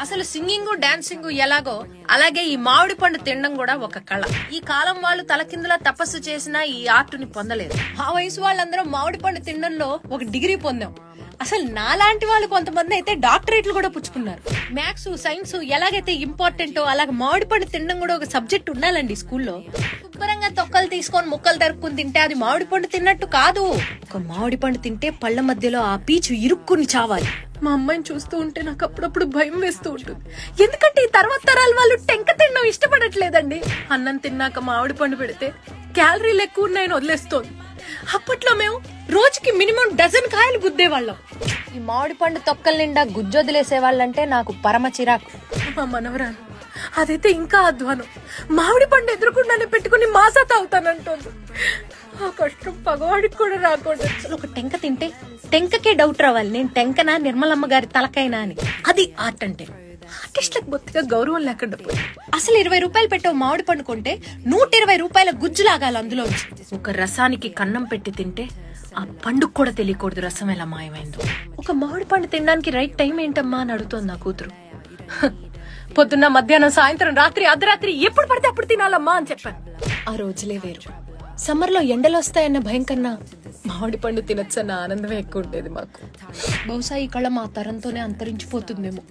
అసలు singing dancing ఎలాగో అలాగే ఈ మామిడి పండు తినడం కూడా ఒక కళ. ఈ కాలం వాళ్ళు తలకిందులా తపస్సు చేసినా ఈ ఆర్టుని పొందలేదు. ఆ వయసు వాళ్ళందరూ మామిడి పండు తినడంలో ఒక డిగ్రీ పొందాం. అసలు నాలాంటి వాళ్ళు కొంతమంది అయితే డాక్టరేట్లు కూడా పుచ్చుకున్నారు. మ్యాథ్స్ సైన్స్ ఎలాగైతే ఇంపార్టెంటో అలాగే మామిడి పండు తినడం కూడా ఒక సబ్జెక్ట్ ఉండాలండి స్కూల్లో. శుభ్రంగా తొక్కలు తీసుకొని ముక్కలు తరుక్కుని తింటే అది మామిడి పండు తిన్నట్టు కాదు. ఒక మామిడి పండు తింటే పళ్ళ మధ్యలో ఆ పీచు ఇరుక్కుని చావాలి. మా అమ్మాయిని చూస్తూ ఉంటే నాకు అప్పుడప్పుడు భయం వేస్తూ ఉంటుంది. ఎందుకంటే ఈ తర్వాత తరాల వాళ్ళు టెంక తినడం ఇష్టపడట్లేదండి. అన్నం తిన్నాక మామిడి పండు పెడితే క్యాలరీలు ఎక్కువ ఉన్నాయని వదిలేస్తోంది. అప్పట్లో మేము రోజుకి మినిమం డజన్ కాయలు గుద్దేవాళ్ళం. ఈ మామిడి పండు తొక్కల నిండా గుజ్జొదిలేసే వాళ్ళంటే నాకు పరమ చిరాకు. మా మనవరాలు అదైతే ఇంకా అధ్వానం. మామిడి పండు ఎదురుకుండానే పెట్టుకుని మాసా తాగుతానంటోంది. ఆ కష్టం పగవాడికి కూడా రాకూడదు. అసలు ఒక టెంక తింటే టెంకకే డౌట్ రావాలి, నేను టెంకనా నిర్మలమ్మ గారి తలకైనా అని. అది ఆర్ట్ అంటే. ఆర్టిస్ట్లకు బొత్తిగా గౌరవం లేకుండా పోయి అసలు 20 రూపాయలు పెట్టే మామిడి పండు కొంటే 120 రూపాయల గుజ్జు లాగాలి అందులో. ఒక రసానికి కన్నం పెట్టి తింటే ఆ పండుకు కూడా తెలియకూడదు రసం ఎలా మాయమైందో. ఒక మామిడి పండు తినడానికి రైట్ టైం ఏంటమ్మా అని అడుగుతోంది నా కూతురు. పొద్దున్న మధ్యాహ్నం సాయంత్రం రాత్రి అర్ధరాత్రి ఎప్పుడు పడితే అప్పుడు తినాలమ్మా అని చెప్పాను. ఆ రోజులే వేరు. సమ్మర్ లో ఎండలు వస్తాయన్న భయం కన్నా మామిడి పండు తినొచ్చన్న ఆనందమే ఎక్కువ ఉండేది మాకు. బహుశా ఈ కళ మా తరంతోనే అంతరించిపోతుందేమో.